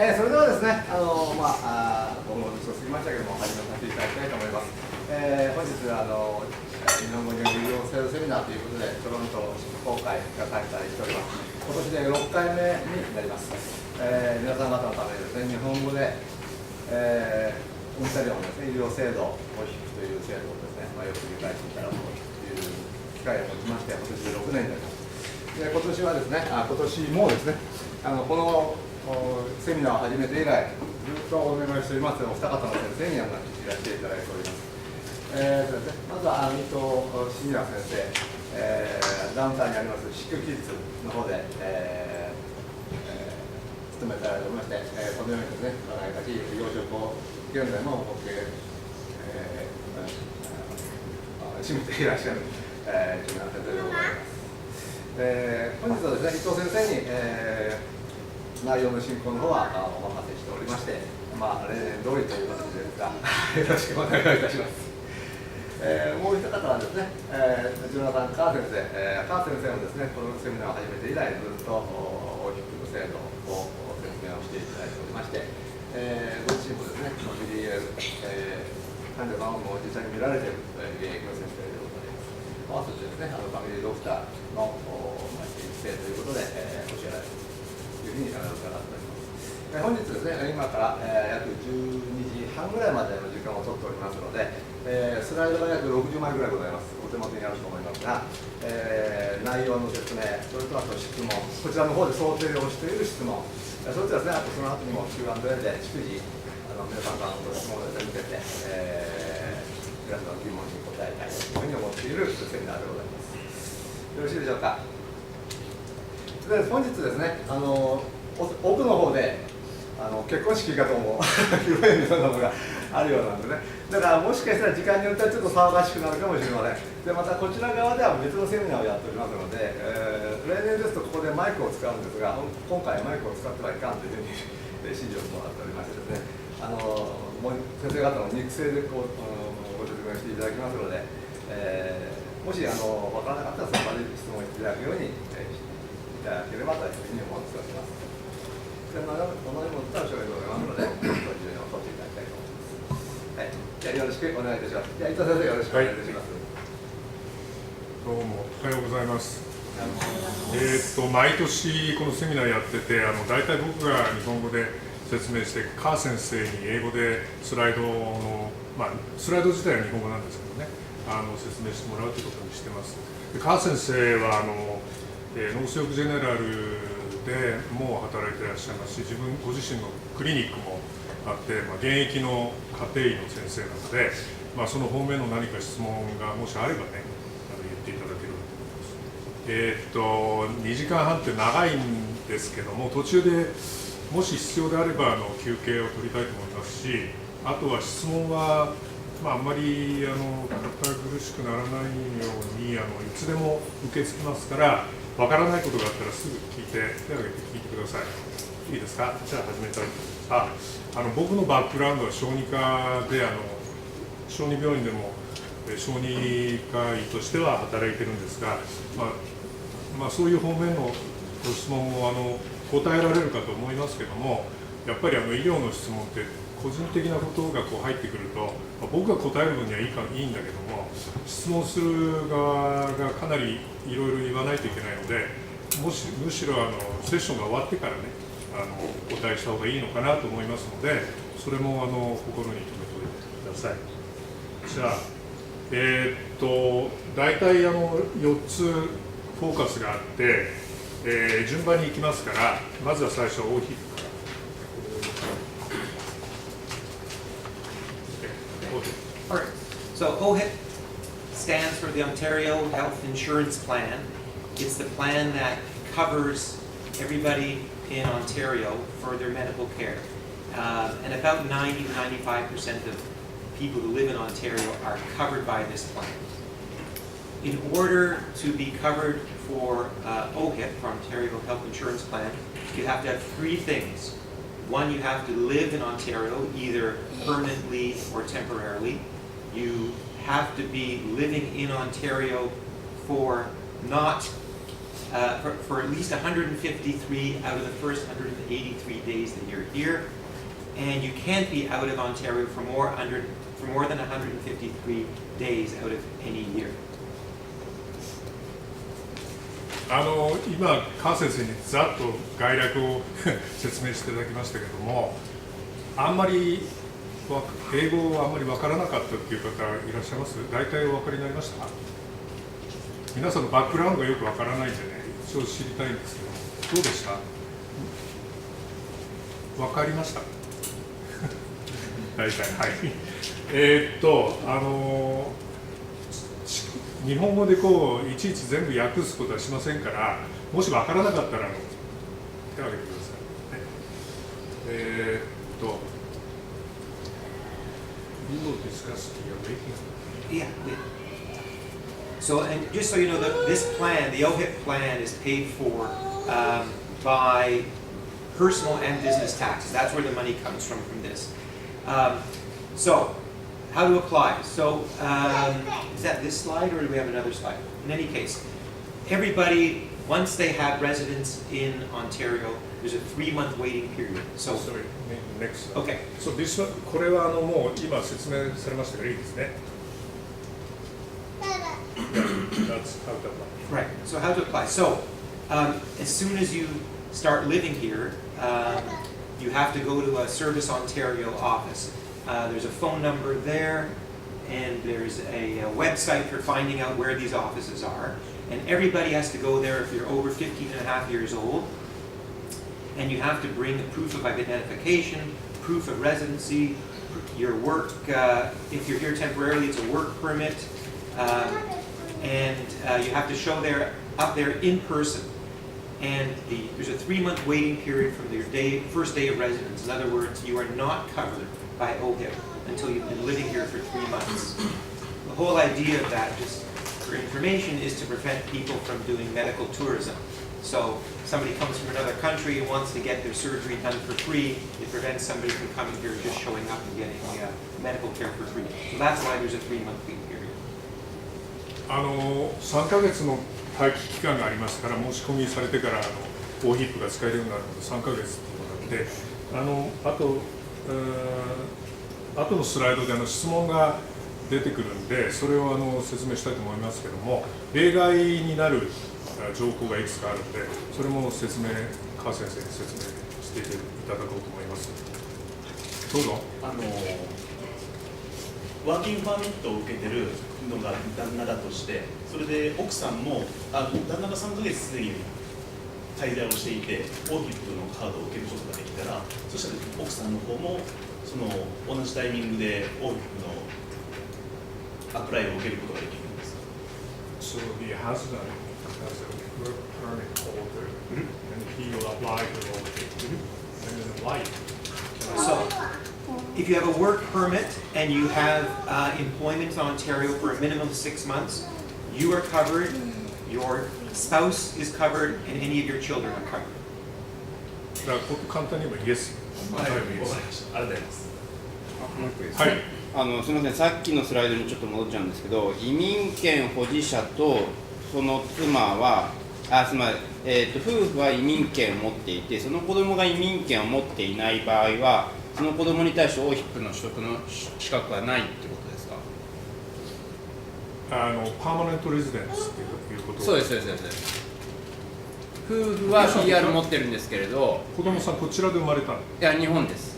それではですね、5分ほど過ぎましたけども、始めさせていただきたいと思います。本日は日本語による医療制度セミナーということで、トロント公開が開催しております。今年で6回目になります。皆さん方のためにですね、日本語で、オンタリオのですね、医療制度OHIPという制度をですね、よく理解していただこうという機会を持ちまして、今年で6年になります。今年はですね、今年もですね、このセミナーを始めて以来、ずっとお願いしておりますお二方の先生にいらしていただいております。まずは伊藤シニア先生、ダウンタウンにありますシックキッズの方で、勤めておりまして、このようにですね、長い先養殖を現在も占めていらっしゃる、シニア先生でございます。本日はですね、伊藤先生に、内容の進行の方はお任せしておりまして、例年通りという形ですが、よろしくお願いいたします。もう一方はですね、ジョナサン・カー先生、カー先生もですね、このセミナーを始めて以来、ずっとOHIPの制度を説明をしていただいておりまして、ご自身もですね、BDL、患者さんを実際に見られている現役の先生でございます。合わせてですね、ファミリードクターの育成ということで、教えられているというふうに伺っております。本日ですね、今から約12時半ぐらいまでの時間を取っておりますので、スライドが約60枚ぐらいございます。お手元にあると思いますが、内容の説明、それとあと質問、こちらの方で想定をしている質問、それとですね、あとその後にも Q&A で逐次、皆さんからのご質問を受けて、皆さんの疑問に答えたいというふうに思っているセミナーでございます。よろしいでしょうか。で本日ですね、奥の方で結婚式かと思う披露宴のようなのがあるようなんでね、だからもしかしたら時間によってはちょっと騒がしくなるかもしれません。でまたこちら側では別のセミナーをやっておりますので、例年ですとここでマイクを使うんですが、今回マイクを使ってはいかんというふうに指示をもらっておりましてですね、先生方の肉声でご説明していただきますので、もし分からなかったらその場で質問いただくようにしていただければというふうに思っております。このように持ったら紹介でございますので、重要を取っていただきたいと思います。はい、じゃあよろしくお願いいたします。じゃあ伊藤先生よろしくお願いいたします。どうもおはようございます。毎年このセミナーやってて、大体僕が日本語で説明して、カー先生に英語でスライドの、スライド自体は日本語なんですけどね、説明してもらうということにしてます。でカー先生は農政局ジェネラルでもう働いていらっしゃいますし、ご自身のクリニックもあって、現役の家庭医の先生なので、その方面の何か質問がもしあればね、言っていただければと思います。2時間半って長いんですけども、途中でもし必要であれば休憩を取りたいと思いますし、あとは質問は、あんまり堅苦しくならないようにいつでも受け付けますから、わからないことがあったらすぐ聞いて、手を挙げて聞いてください。いいですか？じゃあ始めたいと思います。僕のバックグラウンドは小児科で、小児病院でも小児科医としては働いてるんですが、そういう方面のご質問も答えられるかと思いますけども、やっぱり医療の質問って個人的なことが入ってくると、僕が答えるのにはいいんだけども、質問する側がかなりいろいろ言わないといけないので、むしろセッションが終わってからね、お答えした方がいいのかなと思いますので、それも心に留めておいてください。じゃあ、大体4つフォーカスがあって、順番に行きますから、まずは最初、OHIP。All right. So OHIP stands for the Ontario Health Insurance Plan. It's the plan that covers everybody in Ontario for their medical care. And about 90 to 95% of people who live in Ontario are covered by this plan. In order to be covered for OHIP, for Ontario Health Insurance Plan, you have to have three things. One, you have to live in Ontario, either permanently or temporarily. You have to be living in Ontario for not for at least 153 out of the first 183 days that you're here, and you can't be out of Ontario for more than 153 days out of any year. 今、川先生にざっと概略を説明していただきましたけども、あんまり英語はあんまり分からなかったっていう方いらっしゃいます？大体お分かりになりました？皆さんのバックグラウンドがよく分からないんでね、一応知りたいんですけど、どうでした？分かりました大体、はい。日本語でこういちいち全部訳すことはしませんから、もし分からなかったら手を挙げてください。We will discuss the rating. Yeah. So, and just so you know, this plan, the OHIP plan, is paid for by personal and business taxes. That's where the money comes from this. So, how to apply? So, is that this slide, or do we have another slide? In any case, everybody, once they have residence in Ontario, there's a 3-month waiting period. So, sorry, next. Okay. So this one, これはもう今説明されましたからいいですね。That's how to apply. Right. So, how to apply? So, as soon as you start living here, you have to go to a Service Ontario office. There's a phone number there, and there's a website for finding out where these offices are. And everybody has to go there if you're over 15 and a half years old. And you have to bring a proof of identification, proof of residency, your work. If you're here temporarily, it's a work permit. And you have to show up there in person. And there's a 3-month waiting period from your first day of residence. In other words, you are not covered by OHIP until you've been living here for 3 months. The whole idea of that, just for information, is to prevent people from doing medical tourism. So somebody comes from another country and wants to get their surgery done for free. It prevents somebody from coming here just showing up and getting medical care for free. So that's why there's a 3-month waiting period. 3ヶ月の待機期間がありますから、申し込みされてからOHIPが使えるようになるので3ヶ月っていうのがあって、あとのスライドで質問が出てくるんで、それを説明したいと思いますけども、例外になる条項がいくつかあるので、それも川先生に説明していただこうと思います。どうぞ。ワーキングパーミットを受けてるのが旦那だとして、それで奥さんも旦那が3ヶ月すでに滞在をしていて、OHIPのカードを受けることができたら、そしたら奥さんの方もその同じタイミングで OHIP のアプライを受けることができるんですか？ So the husband has a work permit holder, and he will apply for OHIP. And the wife. So, if you have a work permit and you have employment in Ontario for a minimum of 6 months, you are covered, your spouse is covered, and any of your children are covered. だから簡単に言えばイエス。はい、ありがとうございます。もう一個いいですはねい。すみません、さっきのスライドにちょっと戻っちゃうんですけど、移民権保持者とその妻は、夫婦は移民権を持っていて、その子供が移民権を持っていない場合は、その子供に対して OHIP の取得の資格はないってことですか？パーマネントレジデンスっていうこと。そうです、そうです。夫婦は PR 持ってるんですけれど、子供さんこちらで生まれたの？いや、日本です。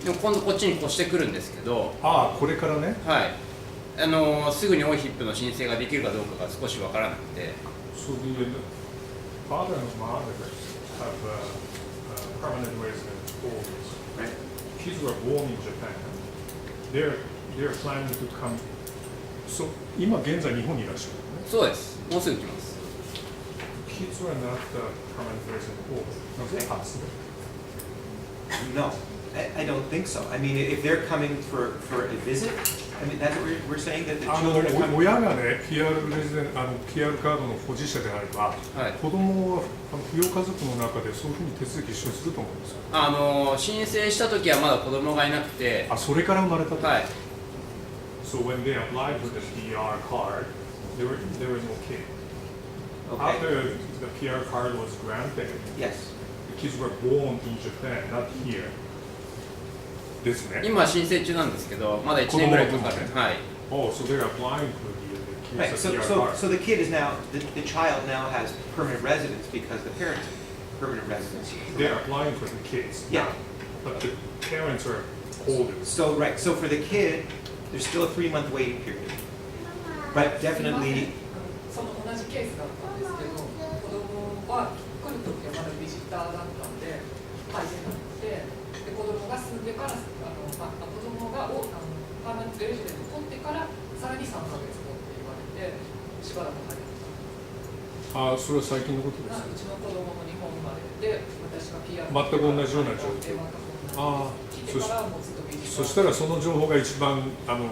でも今度こっちに越してくるんですけど、ああ、これからね。はい。すぐに OHIP の申請ができるかどうかが少しわからなくて。So the father and mother have permanent resident holders. Right. Kids were born in Japan. They're planning to come. So 今現在日本にいらっしゃるのね。そうです。もうすぐ来ます。Kids were not permanent resident holders. なぜ初で？ No, I don't think so. I mean, if they're coming for a visit, I mean, that's what we're saying, that the children are coming. 親がね、PR レジデンPR カードの保持者であれば、はい、子供は扶養家族の中でそういうふうに手続き一緒にすると思うんですよ。申請した時はまだ子供がいなくて、あ、それから生まれたと。はい。So when they applied for the PR card, there was no kid. Okay. After the PR card was granted, Yes. the kids were born in Japan, not here. ですね。今申請中なんですけど、まだ1年ぐらいかかる。はい。Oh, so they're applying for the Right. kids So, PR so, card. so the kid is now the child now has permanent residence because the parents have permanent residence. They're applying for the kids. Yeah. But the parents are holders. So right. So for the kid, there's still a 3-month waiting period. But definitely. その同じケースだったんですけど、子供は来るときはまだビジターだったんで入れなくて、で子供が住んでから子供がパーマネントレジデント取ってからさらに3ヶ月後って言われてしばらく入れました。あ、それは最近のことです。うちの子供も日本生まれで、私が PR 全く同じような状況。ああ、来てからもうずっとビジター。そしたらその情報が一番アッ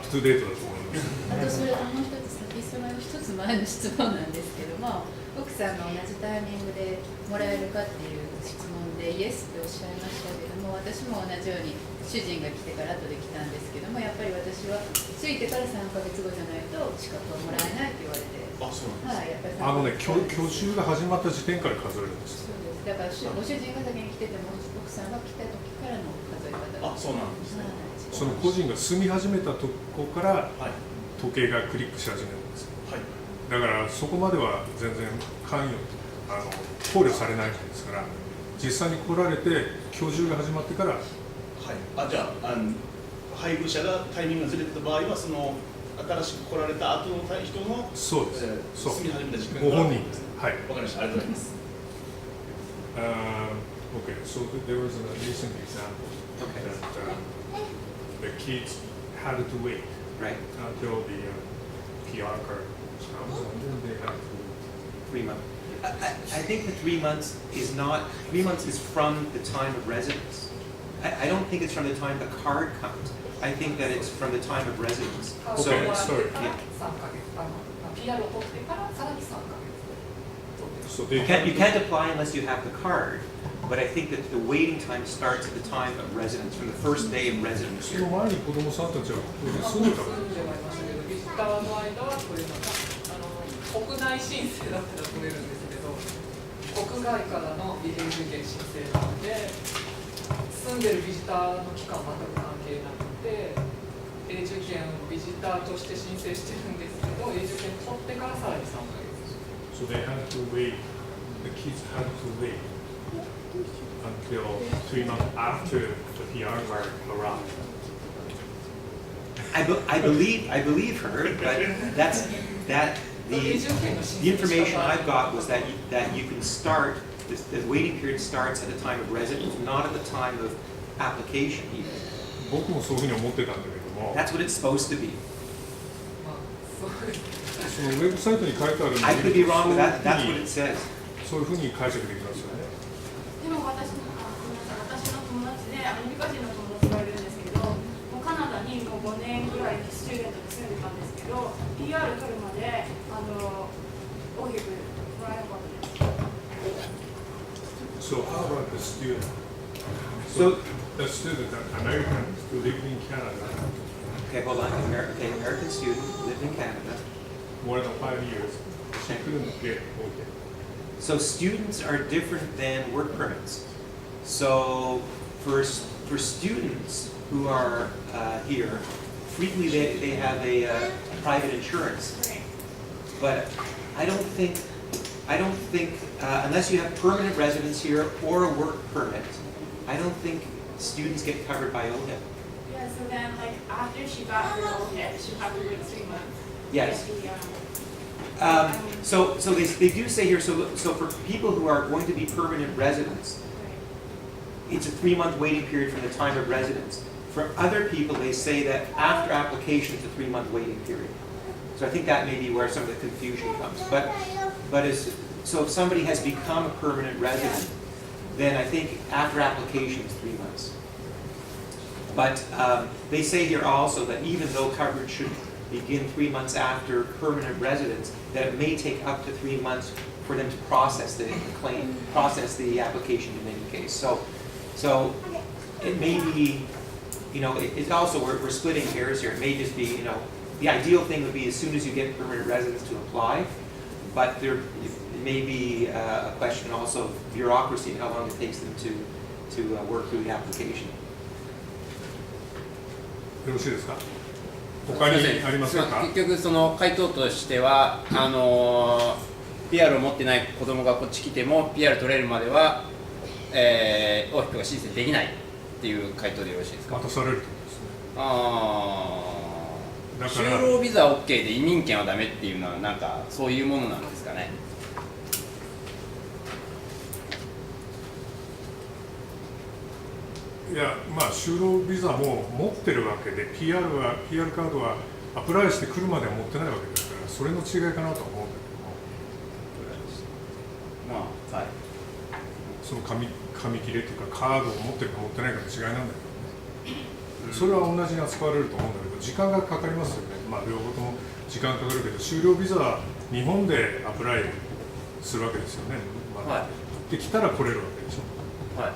プトゥデートだと思います。あとそれもう一つ先その一つ前の質問なんですけども、奥さんが同じタイミングでもらえるかっていう質問でイエスっておっしゃいましたけども、私も同じように主人が来てから後で来たんですけども、やっぱり私は着いてから3ヶ月後じゃないと資格はもらえないって言われて、あ、そうなんです。はい、やっぱり居住が始まった時点から数えるんです。そうです。だからご主人が先に来てても奥さんが来た時からの数え方あ、そうなんですね。その個人が住み始めたとこからはい。時計がクリックし始めるんです。はい。だからそこまでは全然関与考慮されないんですから、実際に来られて居住が始まってから。はい。あ、じゃあ、配偶者がタイミングがずれてた場合は、その新しく来られた後の人のそうです。そう。住み始めた時間ご本人です。はい。わかりました。ありがとうございます。Okay, so there was a recent example Okay. that the kids had to wait Right. until the PR card comes, and then they have to. 3 months. I think the 3 months is not, 3 months is from the time of residence. I don't think it's from the time the card comes. I think that it's from the time of residence. So, Okay, sorry. PR を取ってからさらに3ヶ月。 So they you can't apply unless you have the card, but I think that the waiting time starts at the time of residence, from the first day of residence その here. 前に子供さんたちはここで住んでたの。住んではいましたけど、ビジターの間は取れなかった。国内申請だったら取れるんですけど、国外からの永住権申請なので、住んでるビジターの期間は全く関係なくて、永住権をビジターとして申請してるんですけど、永住権取ってからさらに3ヶ月。So they had to wait. The kids had to wait until 3 months after the PR card arrived. I believe her, but the information I've got was that you can start, the waiting period starts at the time of residence, not at the time of application even. 僕もそういうふうに思ってたんだけども、 That's what it's supposed to be. まあ、そうです。そのウェブサイトに書いてあるの I could be wrong, but that's what に it says. そういうふうに解釈できますよね。でも私の友達でアメリカ人の友達がいるんですけど、もうカナダにもう5年ぐらいスチューデントで住んでたんですけど、PR 取るまで大きくもらえなかったです。 So how about the student? So The student, an Americans who lived in Canada okay, hold on. American student lived in Canada. more than 5 years, she couldn't get okay. So students are different than work permits. So for students who are here, frequently they have a private insurance. But I don't think unless you have permanent residence here or a work permit, I don't think students get covered by OHIP. Yeah, so then like after she got her OHIP, she had to wait 3 months. Yes. To get So they do say here, so for people who are going to be permanent residents, it's a 3-month waiting period from the time of residence. For other people, they say that after application, it's a 3-month waiting period. So I think that may be where some of the confusion comes. So if somebody has become a permanent resident, then I think after application it's 3 months. But they say here also that even though coverage should begin 3 months after permanent residence, that it may take up to 3 months for them to process the claim, process the application in any case. So it may be, it's also, we're splitting hairs here. It may just be, the ideal thing would be as soon as you get permanent residence to apply. but there may be a question also of bureaucracy and how long it takes them to work through the application. よろしいですか。他にありませんか。結局その回答としてはPR を持ってない子供がこっち来ても PR 取れるまでは、OHIP が申請できないっていう回答でよろしいですか。渡されるということですね。だから就労ビザ OK で移民権はダメっていうのはなんかそういうものなんですかね。いや、まあ就労ビザも持ってるわけで PR カードはアプライしてくるまでは持ってないわけですからそれの違いかなと思うんだけども、まあはい、その紙切れというかカードを持ってるか持ってないかの違いなんだけどね、それは同じに扱われると思うんだけど時間がかかりますよね。まあ両方とも時間かかるけど就労ビザは日本でアプライするわけですよね、まあはい、できたら来れるわけでしょ。はい、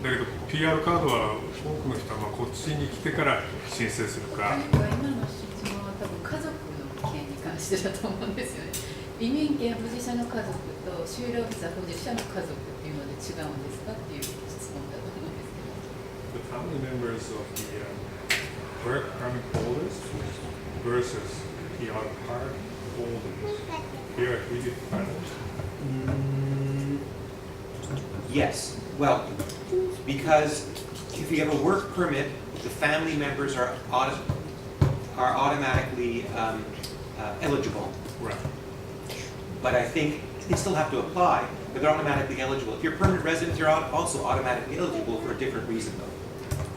だけど PR カードは多くの人はまあこっちに来てから申請するか。今の質問は多分家族の件に関してだと思うんですよね。移民権保持者の家族と就労ビザ保持者の家族っていうので違うんですかっていう質問だと思うんですけど。The family members of the work permit holders versus PR card holders. Here are three different Yes. Well, because if you have a work permit, the family members are automatically eligible. Right. But I think they still have to apply, but they're automatically eligible. If you're a permanent resident, you're also automatically eligible for a different reason, though.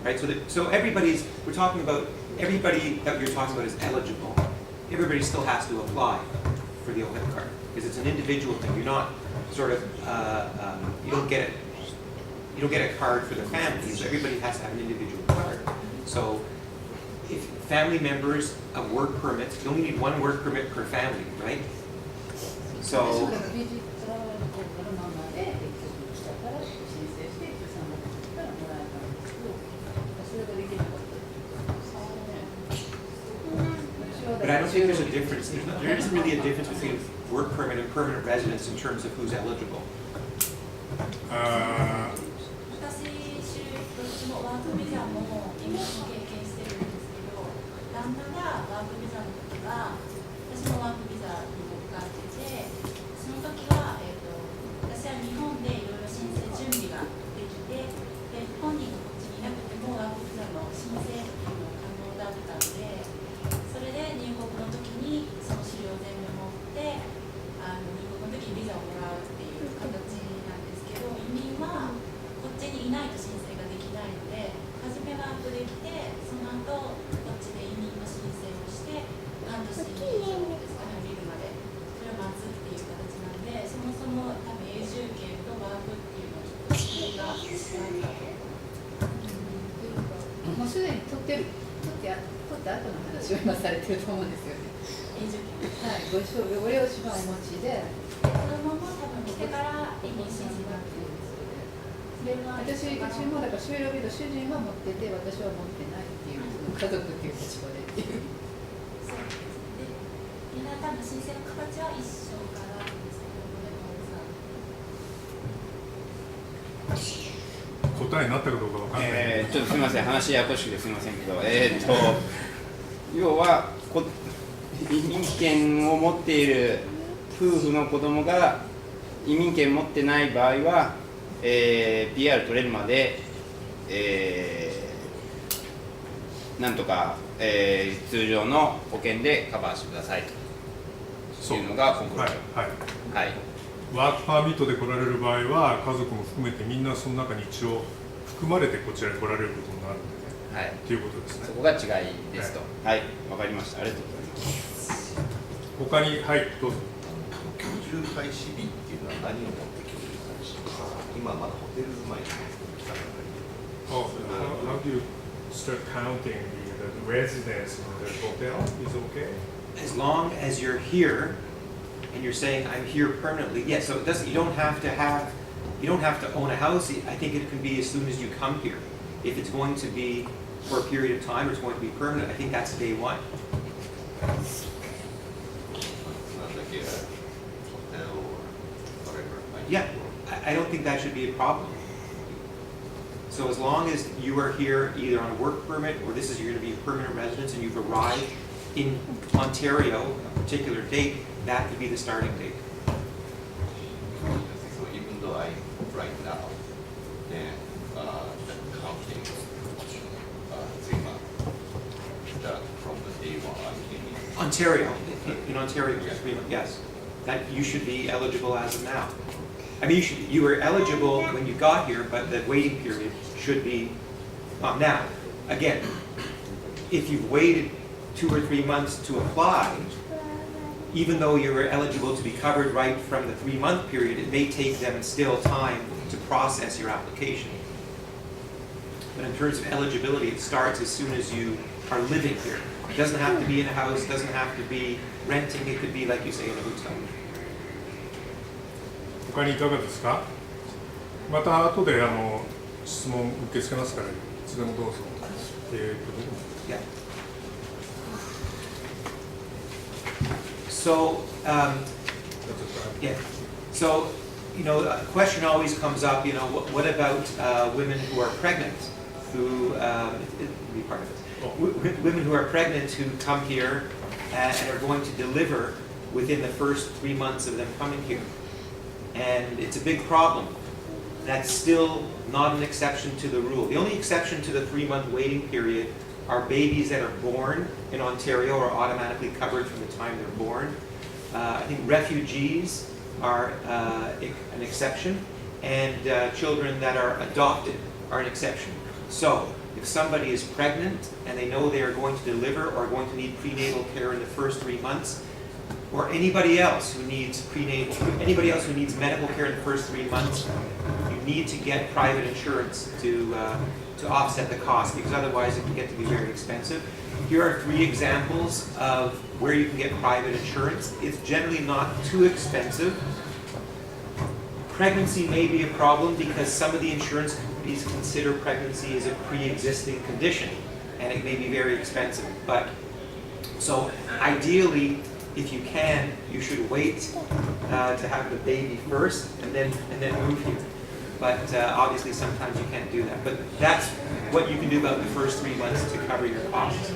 Right? So we're talking about everybody that you're talking about is eligible. Everybody still has to apply for the OHIP card because it's an individual thing. You're not sort of you don't get a card for the families. Everybody has to have an individual card. So if family members of work permits, you only need one work permit per family, right? So ビジターをこのままで来たから申請して13万からもらえたんですけど、それができなかった。 but I don't think there's a difference. There isn't really a difference between work permit and permanent residence in terms of who's eligible. 私、どっちもワークビザも移民も経験してるんですけど、旦那がワークビザの時は、私もワークビザに乗っかってて、その時は、私は日本でいろいろ申請準備ができて、で本人がこっちにいなくてもワークビザの申請っていうのが可能だったので、それで入国の時にその資料を全部持って入国の時にビザをもらうっていう形なんですけど、移民はこっちにいないと申請ができないので、初めワークできて、その後こっちで移民の申請をして半年以上ですかね、降りるまでそれを待つっていう形なんで、そもそも多分永住権とワークっていうのはちょっと違いが違うかと。もうすでに取った後の話を今されてると思うんですよね。永住権。はい、ご両親はお持ちで、子供も多分来てから移民申請が来るんですよね。私もだから就労ビザ主人は持ってて私は持ってないっていう家族っていう立場でっていう。そうですね。で、みんな多分申請の形は一緒かなと思うんですけど、答えになったかどうかわかんない。ちょっとすみません、話ややこしくてすみませんけど、要は移民権を持っている夫婦の子供が移民権持ってない場合は、PR 取れるまで、なんとか、通常の保険でカバーしてくださいというのがコンクルージョン。はいはい。ワークパーミットで来られる場合は家族も含めてみんなその中に一応含まれてこちらに来られることになるので、はい、っていうことですね。そこが違いですと。はい、わかりました。ありがとうございます。他に、はい、どうぞ。居住開始日っていうのは何をもって居住開始日ですか。今まだホテル住まいの北方に。Oh, how do you start counting the residence in the hotel? Is okay? As long as you're here and you're saying I'm here permanently, yes. So it doesn't. You don't have to own a house. I think it can be as soon as you come here. If it's going to be for a period of time or it's going to be permanent, I think that's day one. yeah, I don't think that should be a problem. So as long as you are here either on a work permit or this is you're going to be a permanent residence and you've arrived in Ontario, a particular date, that could be the starting date. So even though I right now, then the counting 3 months that from the day one I came in. Ontario, in Ontario, yes, that you should be eligible as of now. I mean, you were eligible when you got here, but the waiting period should be now. Again, if you've waited 2 or 3 months to apply, even though you were eligible to be covered right from the 3-month period, it may take them still time to process your application. But in terms of eligibility, it starts as soon as you are living here. It doesn't have to be in a house, it doesn't have to be renting, it could be, like you say, in a hotel. 他にいかがですか。また後で質問受け付けますから、いつでもどうぞ。Yeah. So, yeah. So, a question always comes up. What about women who are pregnant, who be part of it. Women who are pregnant who come here and are going to deliver within the first 3 months of them coming here, and it's a big problem. That's still not an exception to the rule. The only exception to the 3-month waiting period are babies that are born in Ontario are automatically covered from the time they're born. I think refugees are an exception, and children that are adopted are an exception. So if somebody is pregnant and they know they are going to deliver or going to need prenatal care in the first 3 months, or anybody else who needs medical care in the first 3 months, you need to get private insurance to offset the cost, because otherwise it can get to be very expensive. Here are 3 examples of where you can get private insurance. It's generally not too expensive. Pregnancy may be a problem because some of the insurance companies consider pregnancy as a pre-existing condition, and it may be very expensive. But so ideally, if you can, you should wait to have the baby first and then move here. But obviously sometimes you can't do that. But that's what you can do about the first 3 months to cover your costs. .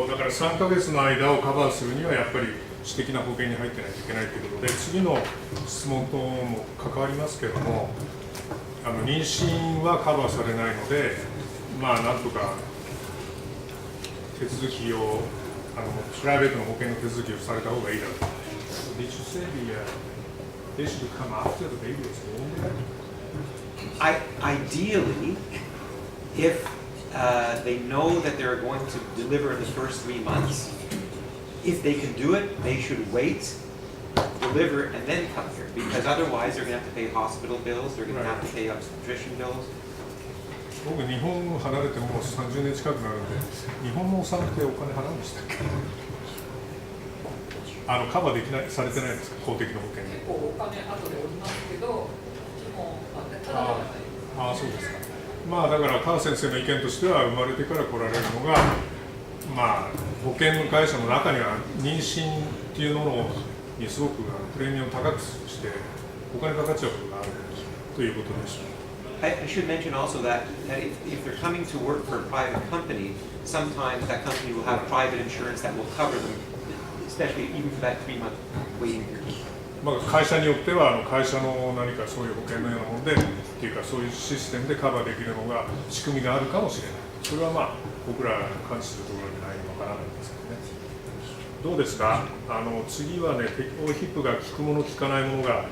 だから3ヶ月の間をカバーするにはやっぱり私的な保険に入ってないといけないということで、次の質問とも関わりますけれども、妊娠はカバーされないので、なんとか手続きをプライベートの保険の手続きをされた方がいいだろうと。Did you say they should come after the baby is born? Ideally, if they know that they're going to deliver in the first 3 months, if they can do it, they should wait, deliver, and then come here, because otherwise they're going to have to pay hospital bills, they're going to have to pay obstetrician bills. 僕、日本を離れてもう30年近くなるんで、日本のお産ってお金払うんでしたっけ？カバーできない、されてないですか、公的の保険で。結構お金後でおりますけど、基本ただではない。そうですか。だから川先生の意見としては、生まれてから来られるのが、保険の会社の中には妊娠っていうものにすごくプレミアムを高くしてお金かかっちゃうことがあるということでしょう。I should mention also that if they're coming to work for a private company, sometimes that company will have private insurance that will cover them, especially even for that 3-month waiting period. 会社によっては会社の何かそういう保険のようなものでっていうかそういうシステムでカバーできるのが仕組みがあるかもしれない。それは僕らが感知するところじゃないのかなと思いますけどね。どうですか？次はね、OHIPが効くもの効かないものが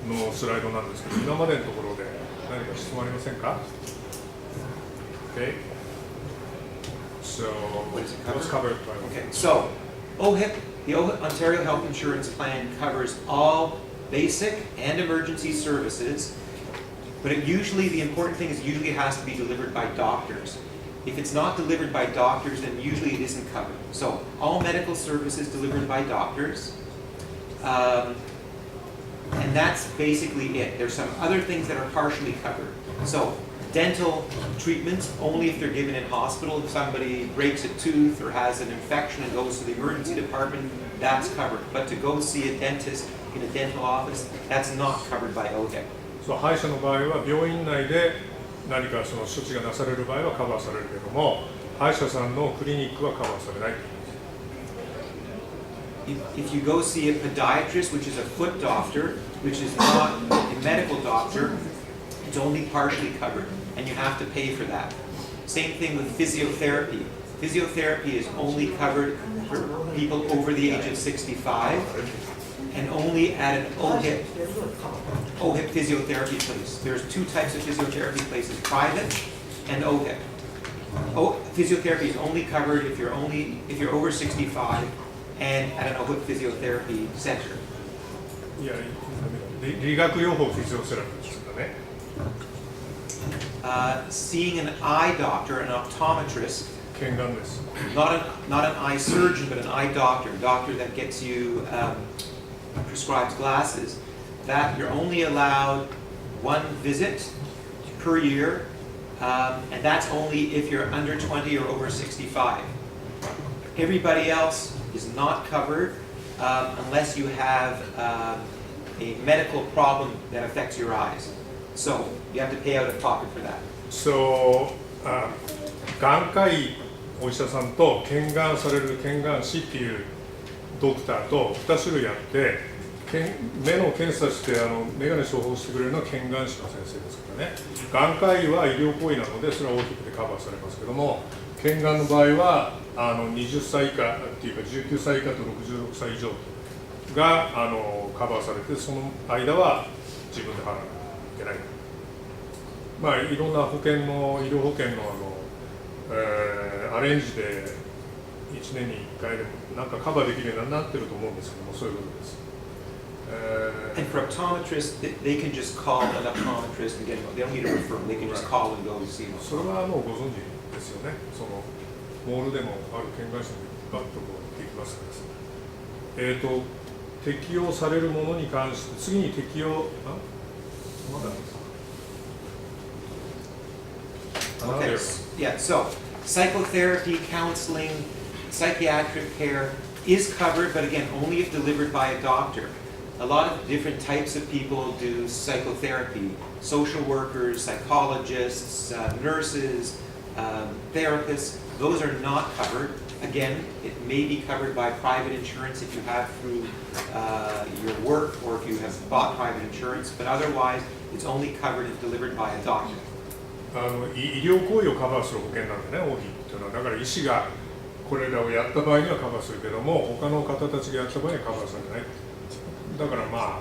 のスライドなんですけど、今までのところで何か質問ありませんか？ Okay. So what's covered by Okay. So OHIP, the Ontario Health Insurance Plan, covers all basic and emergency services, but the important thing is usually it has to be delivered by doctors. If it's not delivered by doctors, then usually it isn't covered. So all medical services delivered by doctors, and that's basically it. There's some other things that are partially covered. So Dental treatments, only if they're given in hospital. If somebody breaks a tooth or has an infection and goes to the emergency department, that's covered. But to go see a dentist in a dental office, that's not covered by OHIP. そう歯医者の場合は病院内で何かその処置がなされる場合はカバーされるけども、歯医者さんのクリニックはカバーされない。If you go see a podiatrist, which is a foot doctor, which is not a medical doctor, it's only partially covered, and you have to pay for that. Same thing with physiotherapy. Physiotherapy is only covered for people over the age of 65, and only at an OHIP physiotherapy place. There's two types of physiotherapy places, private and OHIP. Physiotherapy is only covered if you're over 65 and at an OHIP physiotherapy center. いや、理学療法フィジオセラピーですかね。Seeing an eye doctor, an optometrist, 見眼です。not an eye surgeon, but an eye doctor, a doctor that gets you prescribes glasses, that you're only allowed one visit per year, and that's only if you're under 20 or over 65. Everybody else is not covered unless you have a medical problem that affects your eyes. So you have to pay out of pocket for that. So, 眼科医お医者さんと見眼される見眼師っていうドクターと2種類あって、目の検査して眼鏡処方してくれるのは見眼師の先生ですからね。眼科医は医療行為なのでそれは大きくでカバーされますけども、見眼の場合は20歳以下っていうか19歳以下と66歳以上がカバーされて、その間は自分で払わなきゃいけない。まあいろんな保険の医療保険のアレンジで1年に1回でもなんかカバーできるようになってると思うんですけども、そういうことです。And for optometrists, they can just call an optometrist and get them. They don't need to refer them. They can just call and go to see them. それはもうご存知ですよね。そのモールでもある見眼師でバッとこうできますからですね。適用されるものに関して、次に適用、まだOkay. Yeah, so psychotherapy, counseling, psychiatric care is covered, but again, only if delivered by a doctor. A lot of different types of people do psychotherapy. Social workers, psychologists, nurses, therapists, those are not covered. Again, it may be covered by private insurance if you have through your work or if you have bought private insurance, but otherwise it's only covered if delivered by a doctor. 医療行為をカバーする保険なんだね、OHIPっていうのは。だから医師がこれらをやった場合にはカバーするけども、他の方たちがやった場合にはカバーされない。だからまあ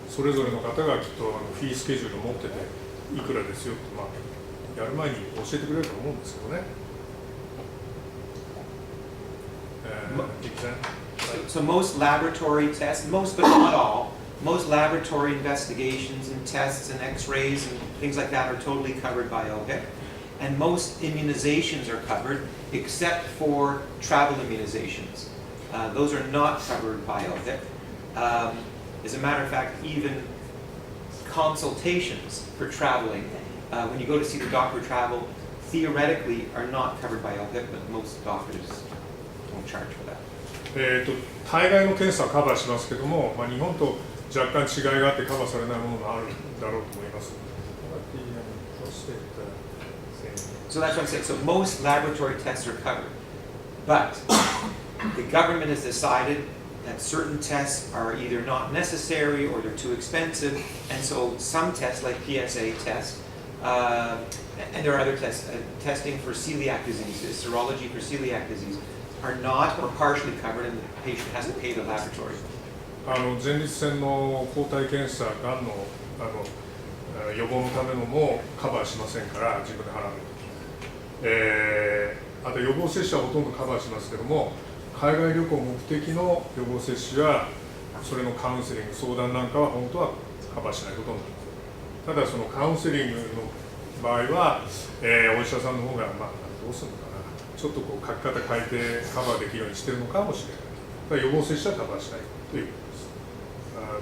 それぞれの方がきっとフィースケジュールを持ってていくらですよって、まあ、やる前に教えてくれると思うんですけどね。So most laboratory tests, most but not all, most laboratory investigations and tests and x-rays and things like that are totally covered by OHIP. And most immunizations are covered except for travel immunizations. Those are not covered by OHIP. As a matter of fact, even consultations for traveling, when you go to see the doctor travel, theoretically are not covered by OHIP, but most doctors won't charge for that. 大概の検査はカバーしますけども、まあ、日本と若干違いがあってカバーされないものもあるだろうと思います。So that's what I'm saying. So most laboratory tests are covered, but the government has decided that certain tests are either not necessary or they're too expensive, and so some tests, like PSA tests, and there are other tests, testing for celiac disease, serology for celiac disease, are not or partially covered, and the patient has to pay the laboratory. 前立腺の抗体検査、がんの予防のためのもカバーしませんから自分で払う。あと予防接種はほとんどカバーしますけども、海外旅行目的の予防接種やそれのカウンセリング、相談なんかは本当はカバーしないことになります。ただそのカウンセリングの場合は、お医者さんの方が、まあ、どうするのかな、ちょっとこう書き方変えてカバーできるようにしてるのかもしれない。だから予防接種はカバーしないということです。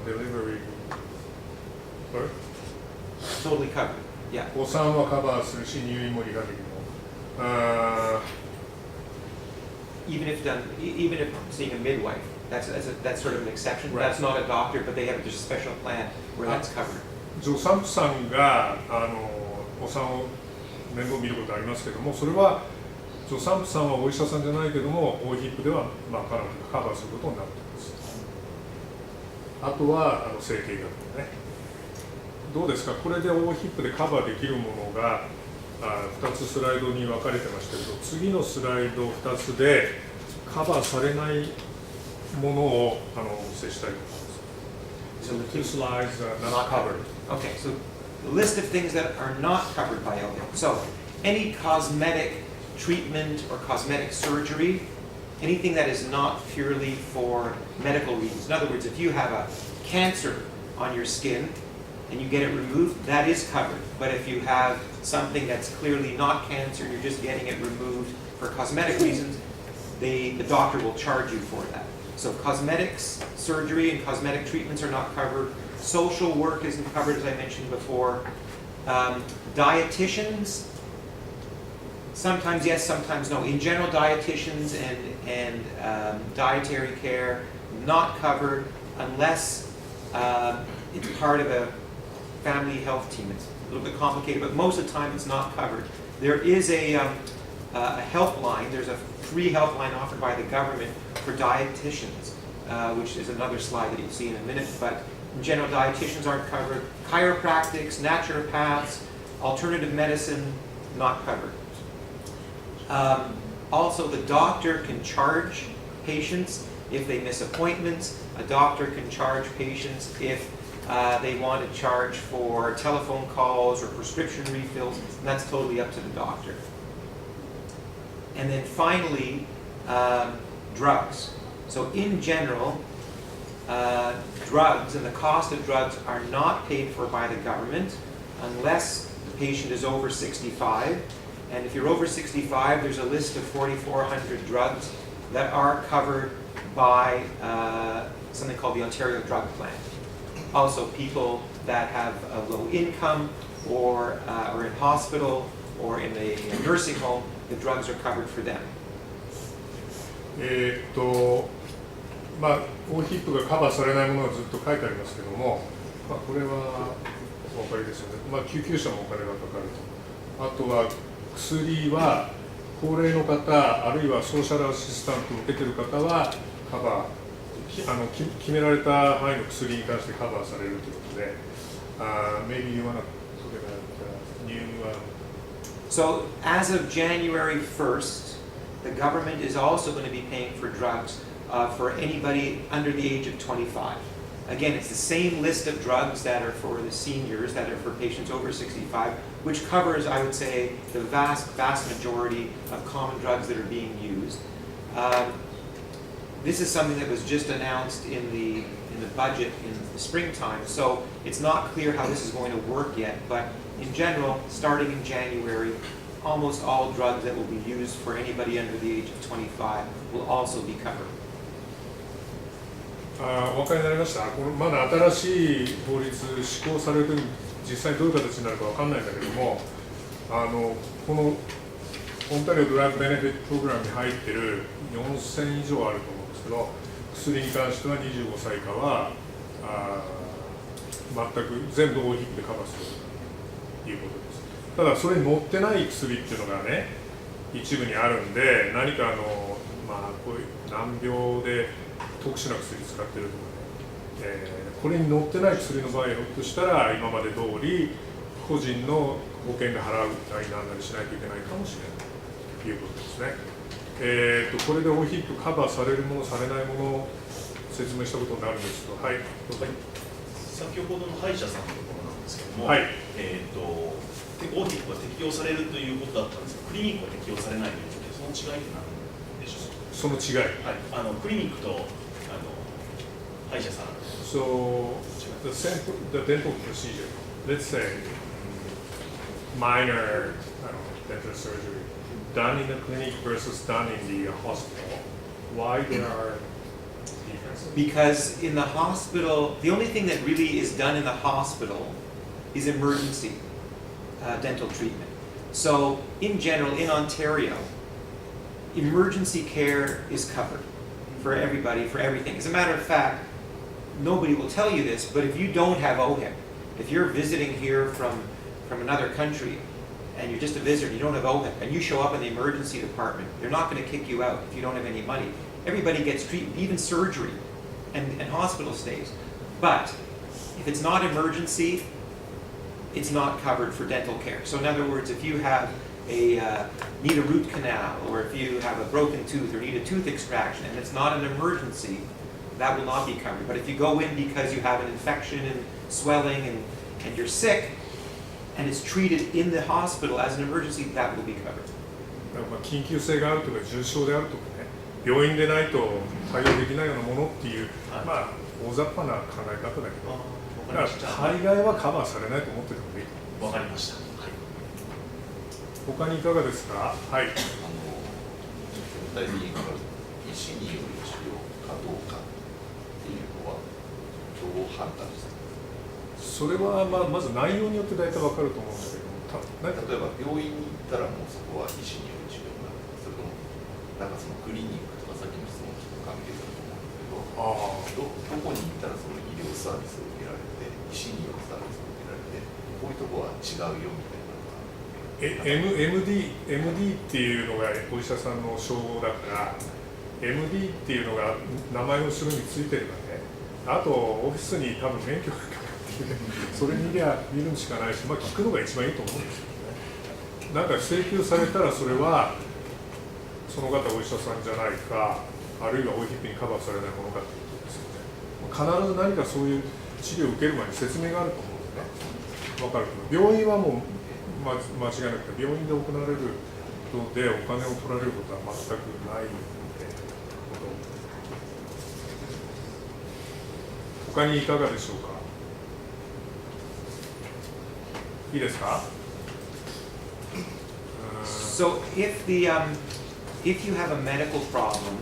Delivery, Totally covered. Yeah. お産はカバーするし、入院もリハビリも。Even if seeing a midwife, that's sort of an exception. Right. That's not a doctor, but there's a special plan where that's covered. 助産婦さんがお産を面倒見ることありますけども、それは助産婦さんはお医者さんじゃないけども、OHIP では、彼女がカバーすることになっています。あとは整形学ね。どうですか、これでOHIPでカバーできるものが2つスライドに分かれてましたけど、次のスライド2つでカバーされないものをお見せしたいと思います。So the two slides are not covered. Okay, so the list of things that are not covered by OHIP. So any cosmetic treatment or cosmetic surgery, anything that is not purely for medical reasons. In other words, if you have a cancer on your skin and you get it removed, that is covered. But if you have something that's clearly not cancer and you're just getting it removed for cosmetic reasons, the doctor will charge you for that. So cosmetics, surgery, and cosmetic treatments are not covered. Social work isn't covered, as I mentioned before. Dietitians, sometimes yes, sometimes no. In general, dietitians and dietary care, not covered unless it's part of a family health team. It's a little bit complicated, but most of the time it's not covered. There is a helpline. There's a free helpline offered by the government for dietitians, which is another slide that you'll see in a minute. But in general, dietitians aren't covered. Chiropractics, naturopaths, alternative medicine, not covered. Also, the doctor can charge patients if they miss appointments. A doctor can charge patients if they want to charge for telephone calls or prescription refills, and that's totally up to the doctor. And then finally, drugs. So in general, drugs and the cost of drugs are not paid for by the government unless the patient is over 65. And if you're over 65, there's a list of 4,400 drugs that are covered by something called the Ontario Drug Plan. Also, people that have a low income or in hospital or in a nursing home, the drugs are covered for them. OHIP がカバーされないものがずっと書いてありますけども、これはお分かりですよね。救急車もお金がかかると。あとは薬は高齢の方、あるいはソーシャルアシスタントを受けている方はカバー、決められた範囲の薬に関してカバーされるということで、maybe you want to talk about new. So as of January 1st, the government is also going to be paying for drugs for anybody under the age of 25. Again, it's the same list of drugs that are for the seniors, that are for patients over 65, which covers, I would say, the vast majority of common drugs that are being used. This is something that was just announced in the budget in the springtime, so it's not clear how this is going to work yet, but in general, starting in January, almost all drugs that will be used for anybody under the age of 25 will also be covered. お分かりになりました。まだ新しい法律施行されるときに実際どういう形になるか分かんないんだけども、このオンタリオドラッグベネフィットプログラムに入ってる4000以上あると思うんですけど、薬に関しては25歳以下は全く全部OHIPでカバーするということです。ただそれに載ってない薬っていうのがね、一部にあるんで、何かこういう難病で特殊な薬使ってるとかね、これに載ってない薬の場合、ひょっとしたら今まで通り個人の保険で払うなりなんなりしないといけないかもしれないということですね。これでOHIPカバーされるもの、されないものを説明したことになるんですけど、はい、どうぞ。先ほどの歯医者さんのところなんですけども、はい、OHIP が適用されるということだったんですが、クリニックは適用されないということで、その違いって何でしょうか。その違い、はい、クリニックと歯医者さん。So the dental procedure, let's say minor dental surgery done in the clinic versus done in the hospital. Why there are differences? Because in the hospital, the only thing that really is done in the hospital is emergency. dental treatment. So in general, in Ontario, emergency care is covered for everybody, for everything. As a matter of fact, nobody will tell you this, but if you don't have OHIP, if you're visiting here from another country and you're just a visitor, you don't have OHIP, and you show up in the emergency department, they're not going to kick you out if you don't have any money. Everybody gets treatment, even surgery and hospital stays. But if it's not emergency, it's not covered for dental care. So in other words, if you have need a root canal, or if you have a broken tooth or need a tooth extraction and it's not an emergency, that will not be covered. But if you go in because you have an infection and swelling and you're sick and it's treated in the hospital as an emergency, that will be covered. 緊急性があるとか重症であるとかね、病院でないと対応できないようなものっていう、まあ大雑把な考え方だけど、だから海外はカバーされないと思ってるのでいいと思います。わかりました。はい。他にいかがですか。はい。具体的に医師による治療かどうかっていうのはどう判断してるんですか。それはまず内容によって大体わかると思うんだけども、例えば病院に行ったらもうそこは医師による治療になるんですけども、なんかそのクリニックとかさっきの質問と関係すると思うんですけど、どこに行ったらその医療サービスを受けられて、医師によるサービスを受けられて、こういうとこは違うよみたいなのが。MD っていうのがお医者さんの称号だから、MD っていうのが名前の後ろについてるわね。あとオフィスに多分免許がかかっていて、それ見るしかないし、まあ聞くのが一番いいと思うんですけどね。なんか請求されたらそれはその方お医者さんじゃないか、あるいはOHIPにカバーされないものかということですよね。必ず何かそういう治療を受ける前に説明があると思うんでね。分かるけど、病院はもう間違いなくて病院で行われることでお金を取られることは全くないので、他にいかがでしょうか。いいですか。So if you have a medical problem,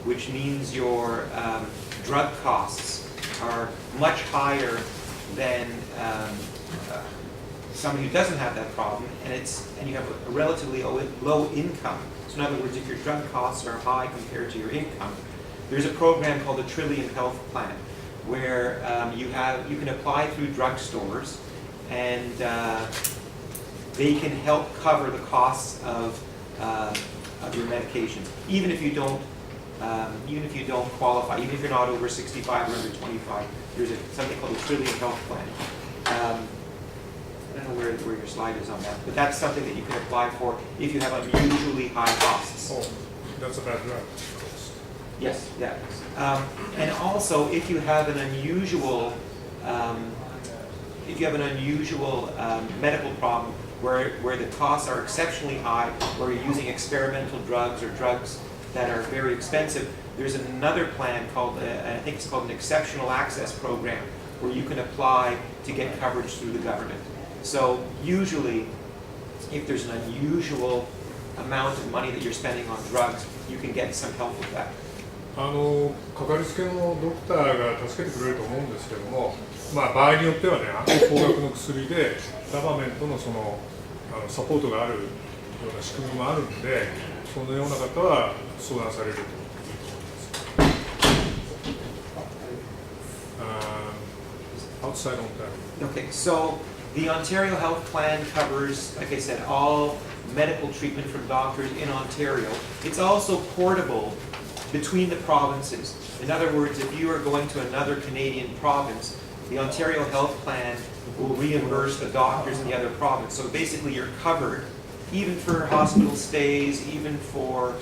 which means your drug costs are much higher than somebody who doesn't have that problem, and you have a relatively low income. So in other words, if your drug costs are high compared to your income, there's a program called the Trillium Health Plan, where you can apply through drugstores, and they can help cover the costs of your medications, even if you don't qualify, even if you're not over 65 or under 25. There's something called the Trillium Health Plan. I don't know where your slide is on that, but that's something that you can apply for if you have unusually high costs. Oh, that's a bad drug. Yes, yeah. And also, if you have an unusual medical problem where the costs are exceptionally high, where you're using experimental drugs or drugs that are very expensive, there's another plan called, I think it's called an Exceptional Access Program, where you can apply to get coverage through the government. So usually, if there's an unusual amount of money that you're spending on drugs, you can get some help with that. かかりつけのドクターが助けてくれると思うんですけども、まあ、場合によってはね、高額の薬でガバメントのそのサポートがあるような仕組みもあるんで、そのような方は相談されるといいと思います。Outside Ontario. Okay, so the Ontario Health Plan covers, like I said, all medical treatment from doctors in Ontario. It's also portable between the provinces. In other words, if you are going to another Canadian province, the Ontario Health Plan will reimburse the doctors in the other province. So basically you're covered, even for hospital stays, even for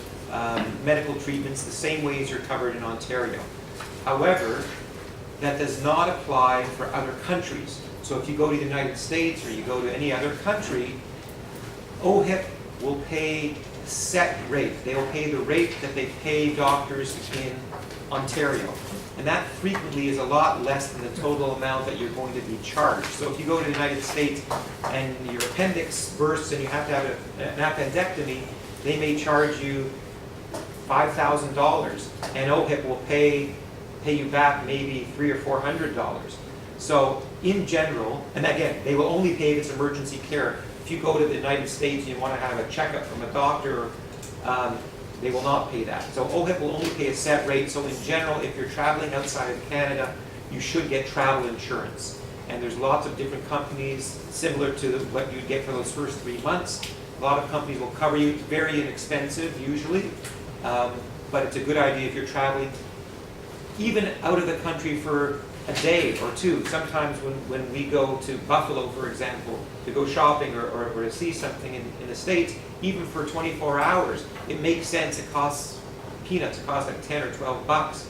medical treatments, the same ways you're covered in Ontario. However, that does not apply for other countries. So if you go to the United States or you go to any other country, OHIP will pay a set rate. They will pay the rate that they pay doctors in Ontario. And that frequently is a lot less than the total amount that you're going to be charged. So if you go to the United States and your appendix bursts and you have to have an appendectomy, they may charge you $5,000, and OHIP will pay you back maybe $300 or $400. So in general, and again, they will only pay if it's emergency care, if you go to the United States and you want to have a checkup from a doctor, they will not pay that. So OHIP will only pay a set rate. So in general, if you're traveling outside of Canada, you should get travel insurance. And there's lots of different companies similar to what you'd get for those first 3 months. A lot of companies will cover you. It's very inexpensive usually, but it's a good idea if you're traveling even out of the country for a day or two. Sometimes when we go to Buffalo, for example, to go shopping or to see something in the States, even for 24 hours, it makes sense. It costs peanuts. It costs like 10 or 12 bucks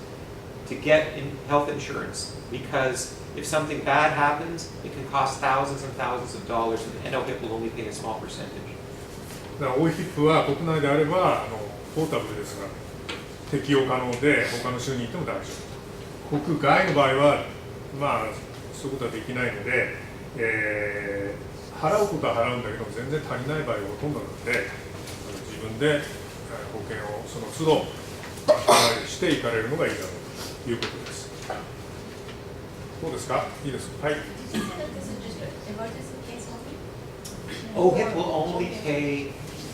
to get health insurance, because if something bad happens, it can cost thousands and thousands of dollars, and OHIP will only pay a small percentage. だから OHIP は国内であればポータブルですが適用可能で他の州に行っても大丈夫。国外の場合はまあそういうことはできないので、払うことは払うんだけど全然足りない場合がほとんどなので、自分で保険をその都度払いしていかれるのがいいだろうということです。どうですか？いいですか？はい。OHIP will only pay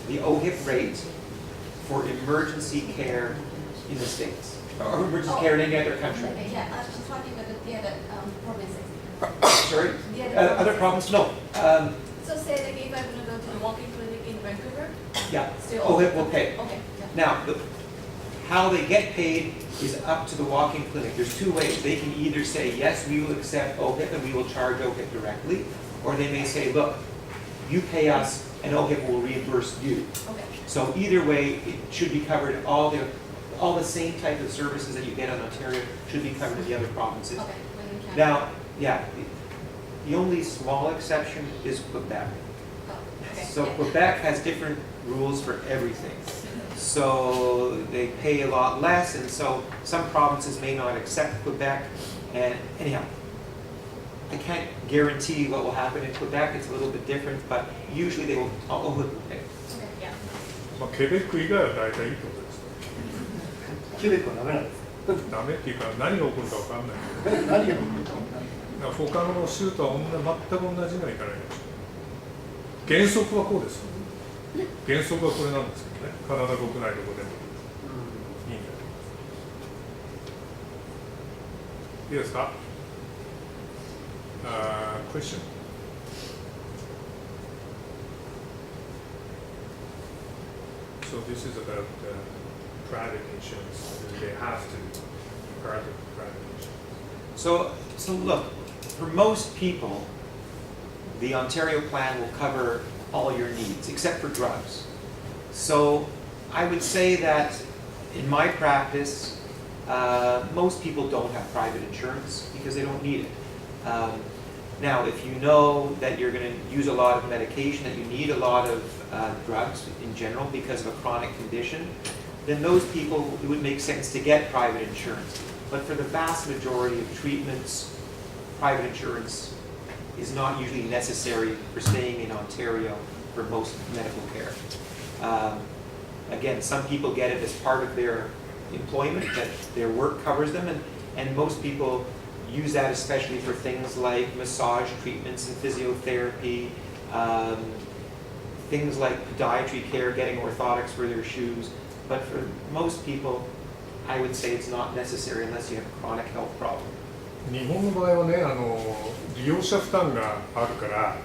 the OHIP rate for emergency care in the States, or emergency care in any other country. Yeah, I was talking about the other provinces. Sorry? Other provinces? No. So say like if I want to go to the walk-in clinic in Vancouver, Yeah, still OHIP will pay. Okay. Yeah. Now, how they get paid is up to the walk-in clinic. There's two ways. They can either say, yes, we will accept OHIP and we will charge OHIP directly, or they may say, look, you pay us and OHIP will reimburse you. Okay. So either way, it should be covered. All the same type of services that you get in Ontario should be covered in the other provinces. Okay. When in Canada. Now, yeah, the only small exception is Quebec. Oh, okay. So Yeah. Quebec has different rules for everything. So they pay a lot less, and so some provinces may not accept Quebec. And anyhow, I can't guarantee what will happen in Quebec. It's a little bit different, but usually they will OHIP will pay. Okay. Yeah. まあ、ケベック以外は大体いいってことです。ケベックはダメなんですダメっていうか何が起こるか分かんないけど、何がだから他の州とは全く同じにはいかないかもしれない。原則はこうです。原則はこれなんですけどね、カナダ国内どこでもいいんだよ。いいですか？Question. So this is about private insurance. They have to be part of private insurance. So look, for most people, the Ontario plan will cover all your needs, except for drugs. So I would say that in my practice, most people don't have private insurance because they don't need it. Now, if you know that you're going to use a lot of medication, that you need a lot of drugs in general because of a chronic condition, then those people, it would make sense to get private insurance. But for the vast majority of treatments, private insurance is not usually necessary for staying in Ontario for most medical care. Again, some people get it as part of their employment, that their work covers them, and most people use that especially for things like massage treatments and physiotherapy, things like podiatry care, getting orthotics for their shoes. But for most people, I would say it's not necessary unless you have a chronic health problem. 日本の場合はね、利用者負担があるから、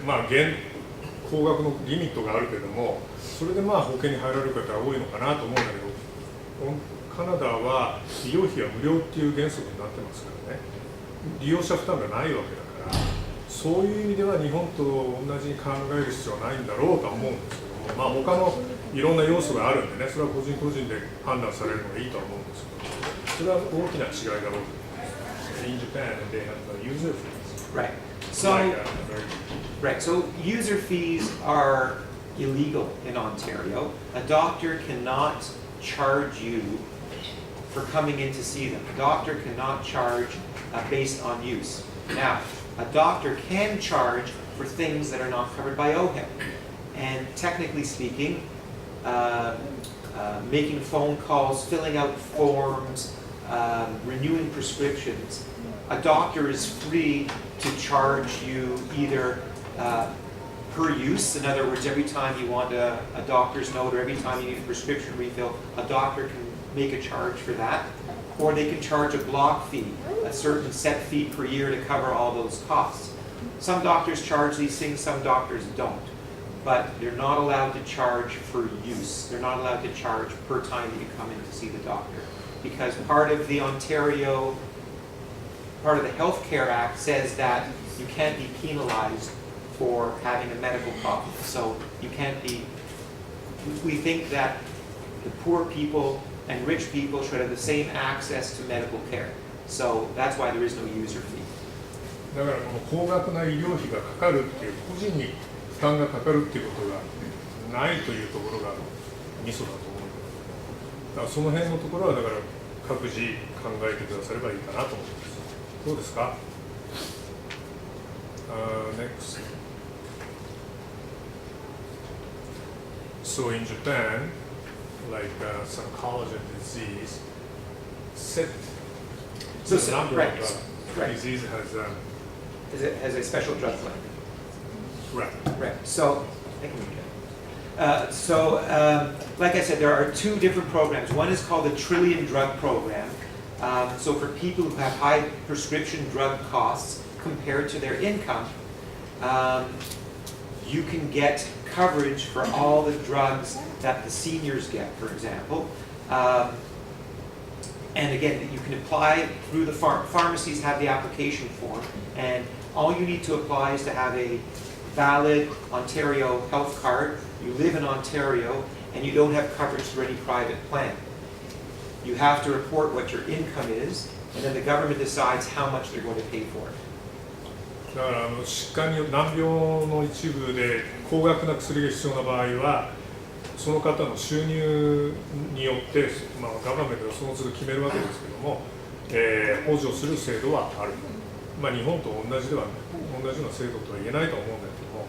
まあ高額のリミットがあるけども、それでまあ保険に入られる方は多いのかなと思うんだけど、カナダは医療費は無料っていう原則になってますからね、利用者負担がないわけだから、そういう意味では日本と同じに考える必要はないんだろうとは思うんですけども、まあ他のいろんな要素があるんでね、それは個人個人で判断されるのがいいとは思うんですけど、それは大きな違いだろうと思います。In Japan, they have user fees. Right. So, right. So user fees are illegal in Ontario. A doctor cannot charge you for coming in to see them. A doctor cannot charge based on use. Now, a doctor can charge for things that are not covered by OHIP. And technically speaking, making phone calls, filling out forms, renewing prescriptions, a doctor is free to charge you either per use. In other words, every time you want a doctor's note or every time you need a prescription refill, a doctor can make a charge for that. Or they can charge a block fee, a certain set fee per year to cover all those costs. Some doctors charge these things, some doctors don't. But they're not allowed to charge for use. They're not allowed to charge per time that you come in to see the doctor. Because part of the Ontario, part of the Health Care Act says that you can't be penalized for having a medical problem. So you can't be, we think that the poor people and rich people should have the same access to medical care. So that's why there is no user fee. だからこの高額な医療費がかかるっていう個人に負担がかかるっていうことがないというところがミソだと思う。だからその辺のところはだから各自考えてくださればいいかなと思います。どうですか？Next. So in Japan, like some collagen disease, set So, the number right, of right. disease Has a special drug plan. right. Right. So, I can read it. Like I said, there are two different programs. One is called the Trillion Drug Program. So for people who have high prescription drug costs compared to their income, you can get coverage for all the drugs that the seniors get, for example. And again, you can apply through the pharmacies have the application form, and all you need to apply is to have a valid Ontario health card, you live in Ontario, and you don't have coverage through any private plan. You have to report what your income is, and then the government decides how much they're going to pay for it. だから疾患によ難病の一部で高額な薬が必要な場合はその方の収入によって、ガバメントがその都度決めるわけですけども、補助する制度はある、日本と同じような制度とは言えないと思うんだけども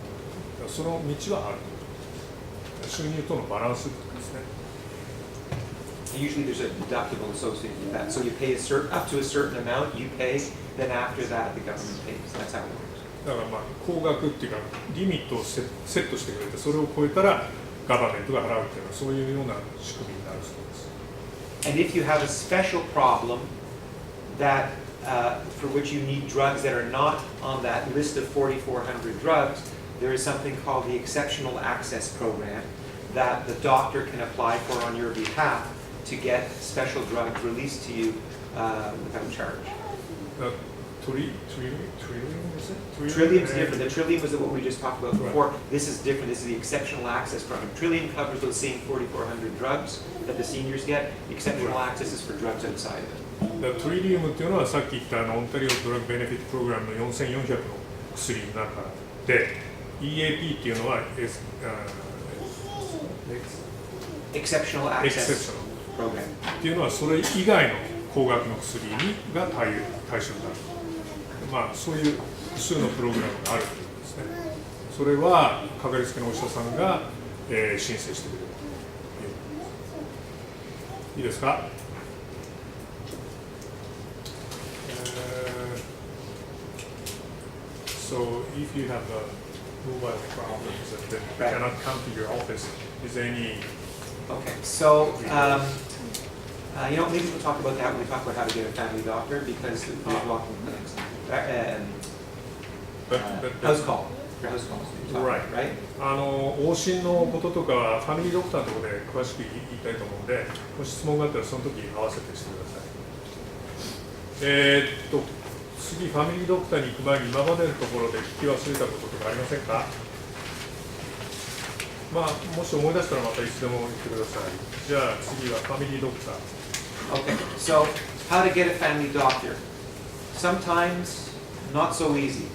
その道はある収入とのバランスですね。Usually there's a deductible associated with that. So you pay up to a certain amount, you pay, then after that the government pays. That's how it works. だから高額っていうかリミットをセットしてくれてそれを超えたらガバメントが払うっていうのはそういうような仕組みになるそうです。And if you have a special problem that for which you need drugs that are not on that list of 4,400 drugs, there is something called the Exceptional Access Program that the doctor can apply for on your behalf to get special drugs released to you without charge. Trillium is it? Trillium is different. The Trillium was what we just talked about before. This is different. This is the Exceptional Access Program. Trillium covers those same 4,400 drugs that the seniors get. The Exceptional Access is for drugs outside of it. トリリウムっていうのはさっき言ったオンタリオドラッグベネフィットプログラムの4400の薬の中で EAP っていうのはExceptional Access Program っていうのはそれ以外の高額の薬が対象になる。そういう複数のプログラムがあるということですね。それはかかりつけのお医者さんが、申請してくれるいいですか？So if you have mobile problems that cannot come to your office, is there any? Okay, so maybe we'll talk about that when we talk about how to get a family doctor because there's walking clinics. House call. Your house calls. Right. 往診のこととかはファミリードクターのところで詳しく言いたいと思うので、もし質問があったらその時合わせてしてください。次ファミリードクターに行く前に今までのところで聞き忘れたこととかありませんか？もし思い出したらまたいつでも言ってください。じゃあ次はファミリードクター。Okay, so how to get a family doctor? Sometimes not so easy.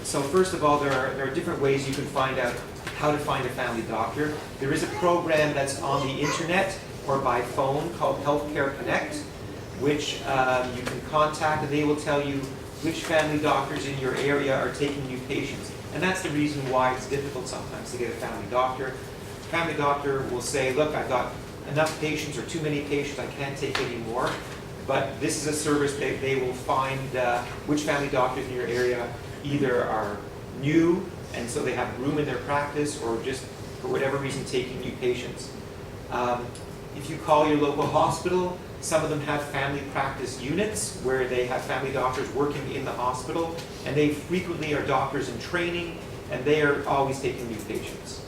So first of all, there are different ways you can find out how to find a family doctor. There is a program that's on the internet or by phone called Healthcare Connect, which you can contact and they will tell you which family doctors in your area are taking new patients. And that's the reason why it's difficult sometimes to get a family doctor. Family doctor will say, look, I've got enough patients or too many patients, I can't take any more. But this is a service they will find which family doctors in your area either are new and so they have room in their practice or just for whatever reason taking new patients. If you call your local hospital, some of them have family practice units where they have family doctors working in the hospital, and they frequently are doctors in training, and they are always taking new patients.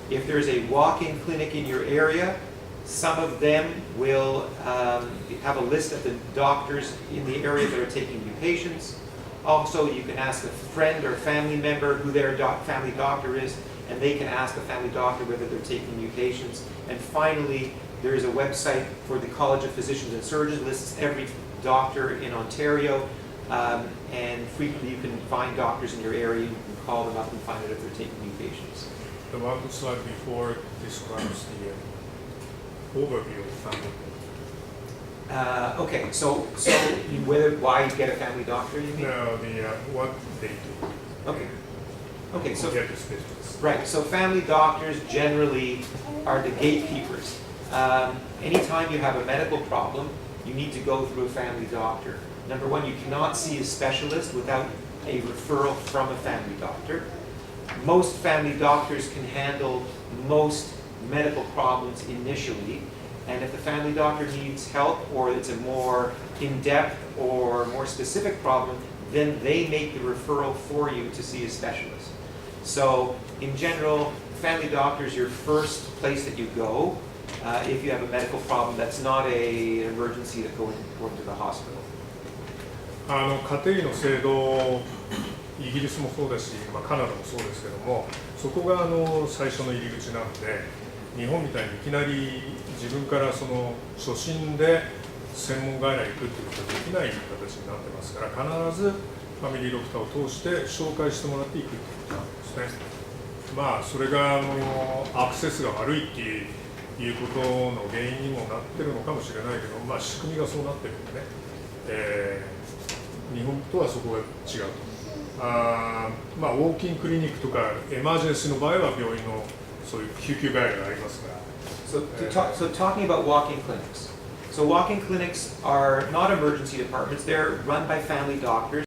If there's a walk-in clinic in your area, some of them will have a list of the doctors in the area that are taking new patients. Also, you can ask a friend or family member who their family doctor is, and they can ask the family doctor whether they're taking new patients. And finally, there is a website for the College of Physicians and Surgeons, lists every doctor in Ontario, and frequently you can find doctors in your area. You can call them up and find out if they're taking new patients. The one slide before describes the overview of family. Okay, so why you get a family doctor, you mean? No, what they do. Okay. Okay, so get the specialists. right, so family doctors generally are the gatekeepers. Anytime you have a medical problem, you need to go through a family doctor. Number one, you cannot see a specialist without a referral from a family doctor. Most family doctors can handle most medical problems initially, and if the family doctor needs help or it's a more in-depth or more specific problem, then they make the referral for you to see a specialist. So in general, family doctor is your first place that you go if you have a medical problem that's not an emergency to go into the hospital. 家庭医の制度、イギリスもそうだし、カナダもそうですけども、そこが最初の入り口なので、日本みたいにいきなり自分からその初診で専門外来に行くっていうことはできない形になってますから、必ずファミリードクターを通して紹介してもらっていくっていうことなんですね。それがアクセスが悪いっていうことの原因にもなってるのかもしれないけど、仕組みがそうなってるんでね、日本とはそこが違うと。ウォーキングクリニックとかエマージェンシーの場合は病院のそういう救急外来がありますから。So talking about walk-in clinics. So walk-in clinics are not emergency departments. They're run by family doctors.